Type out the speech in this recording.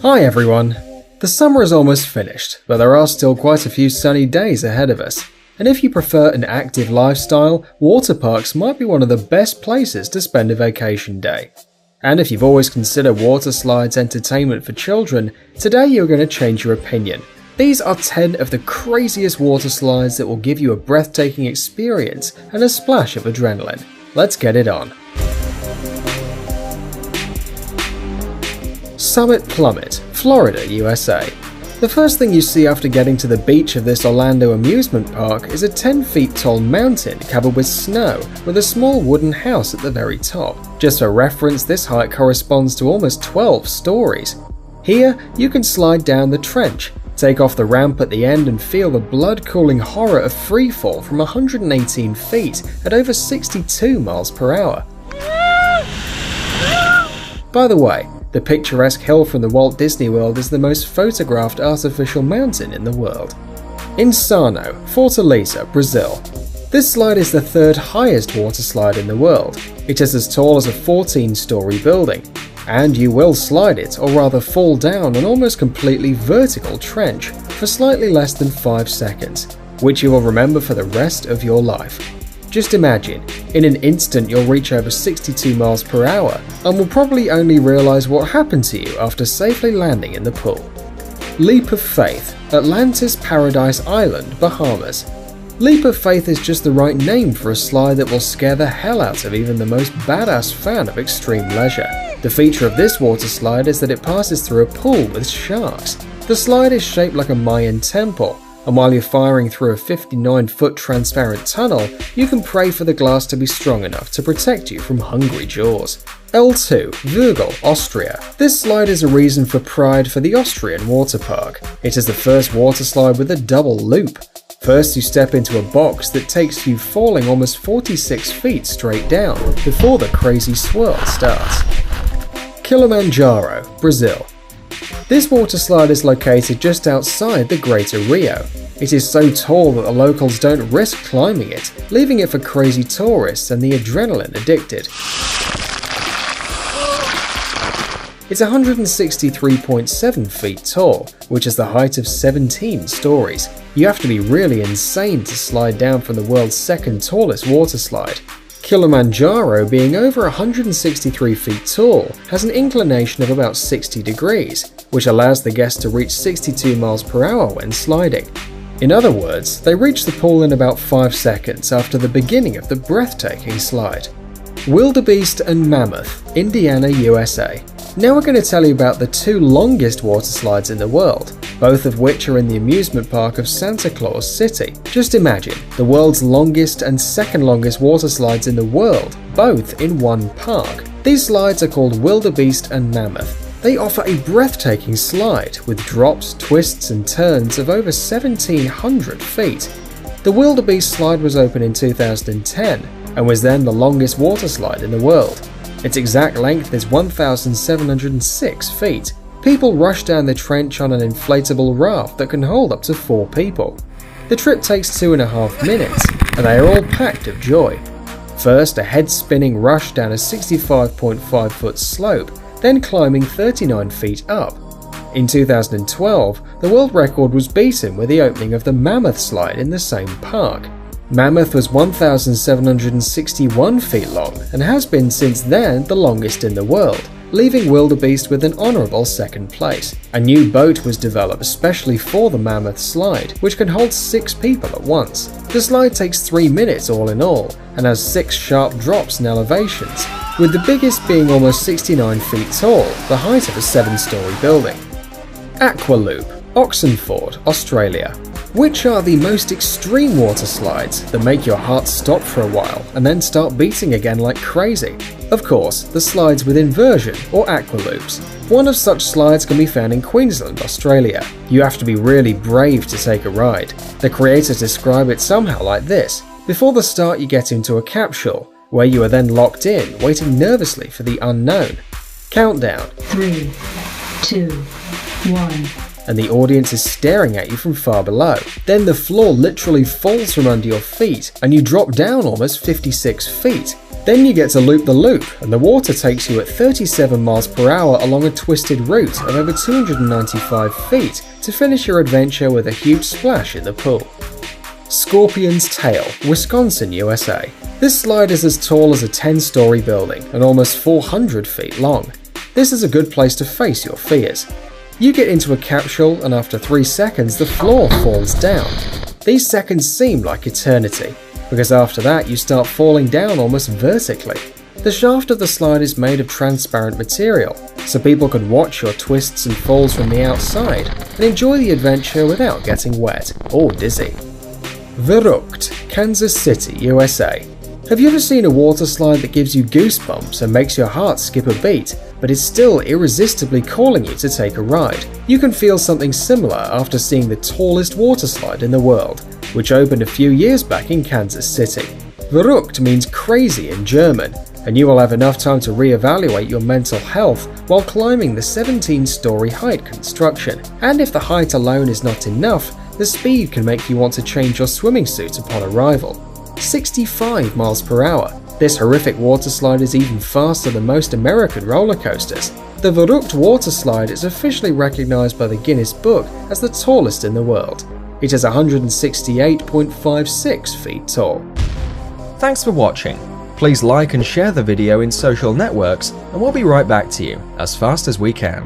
Hi everyone! The summer is almost finished, but there are still quite a few sunny days ahead of us. And if you prefer an active lifestyle, water parks might be one of the best places to spend a vacation day. And if you've always considered water slides entertainment for children, today you're going to change your opinion. These are 10 of the craziest water slides that will give you a breathtaking experience and a splash of adrenaline. Let's get it on. Summit Plummet, Florida, USA. The first thing you see after getting to the beach of this Orlando amusement park is a 10 feet tall mountain covered with snow with a small wooden house at the very top. Just for reference, this height corresponds to almost 12 stories. Here, you can slide down the trench, take off the ramp at the end and feel the blood-cooling horror of freefall from 118 feet at over 62 miles per hour. By the way, the picturesque hill from the Walt Disney World is the most photographed artificial mountain in the world. Insano, Fortaleza, Brazil. This slide is the third highest water slide in the world. It is as tall as a 14-story building, and you will slide it, or rather fall down an almost completely vertical trench for slightly less than 5 seconds, which you will remember for the rest of your life. Just imagine, in an instant you'll reach over 62 miles per hour and will probably only realize what happened to you after safely landing in the pool. Leap of Faith, Atlantis Paradise Island, Bahamas. Leap of Faith is just the right name for a slide that will scare the hell out of even the most badass fan of extreme leisure. The feature of this water slide is that it passes through a pool with sharks. The slide is shaped like a Mayan temple, and while you're firing through a 59-foot transparent tunnel, you can pray for the glass to be strong enough to protect you from hungry jaws. L2, Würgel, Austria. This slide is a reason for pride for the Austrian water park. It is the first water slide with a double loop. First, you step into a box that takes you falling almost 46 feet straight down before the crazy swirl starts. Kilimanjaro, Brazil. This water slide is located just outside the Greater Rio. It is so tall that the locals don't risk climbing it, leaving it for crazy tourists and the adrenaline addicted. It's 163.7 feet tall, which is the height of 17 stories. You have to be really insane to slide down from the world's second tallest water slide. Kilimanjaro, being over 163 feet tall, has an inclination of about 60 degrees, which allows the guests to reach 62 miles per hour when sliding. In other words, they reach the pool in about 5 seconds after the beginning of the breathtaking slide. Wildebeest and Mammoth, Indiana, USA. Now we're going to tell you about the two longest water slides in the world, both of which are in the amusement park of Santa Claus City. Just imagine, the world's longest and second longest water slides in the world, both in one park. These slides are called Wildebeest and Mammoth. They offer a breathtaking slide with drops, twists and turns of over 1,700 feet. The Wildebeest slide was opened in 2010 and was then the longest water slide in the world. Its exact length is 1,706 feet. People rush down the trench on an inflatable raft that can hold up to 4 people. The trip takes 2.5 minutes, and they are all packed of joy. First, a head-spinning rush down a 65.5 foot slope, then climbing 39 feet up. In 2012, the world record was beaten with the opening of the Mammoth slide in the same park. Mammoth was 1,761 feet long and has been since then the longest in the world, leaving Wildebeest with an honourable second place. A new boat was developed especially for the Mammoth slide, which can hold 6 people at once. The slide takes 3 minutes all in all, and has 6 sharp drops and elevations, with the biggest being almost 69 feet tall, the height of a 7-story building. Aqualoop, Oxenford, Australia. Which are the most extreme water slides that make your heart stop for a while and then start beating again like crazy? Of course, the slides with inversion or aqualoops. One of such slides can be found in Queensland, Australia. You have to be really brave to take a ride. The creators describe it somehow like this. Before the start you get into a capsule, where you are then locked in, waiting nervously for the unknown. Countdown. 3, 2, 1. And the audience is staring at you from far below. Then the floor literally falls from under your feet and you drop down almost 56 feet. Then you get to loop the loop, and the water takes you at 37 miles per hour along a twisted route of over 295 feet to finish your adventure with a huge splash in the pool. Scorpion's Tail, Wisconsin, USA. This slide is as tall as a 10-story building and almost 400 feet long. This is a good place to face your fears. You get into a capsule, and after 3 seconds the floor falls down. These seconds seem like eternity, because after that you start falling down almost vertically. The shaft of the slide is made of transparent material, so people can watch your twists and falls from the outside and enjoy the adventure without getting wet or dizzy. Verrückt, Kansas City, USA. Have you ever seen a water slide that gives you goosebumps and makes your heart skip a beat, but is still irresistibly calling you to take a ride? You can feel something similar after seeing the tallest water slide in the world, which opened a few years back in Kansas City. Verrückt means crazy in German, and you will have enough time to reevaluate your mental health while climbing the 17-story height construction. And if the height alone is not enough, the speed can make you want to change your swimming suit upon arrival. 65 miles per hour. This horrific water slide is even faster than most American roller coasters. The Verrückt water slide is officially recognized by the Guinness Book as the tallest in the world. It is 168.56 feet tall. Thanks for watching. Please like and share the video in social networks, and we'll be right back to you as fast as we can.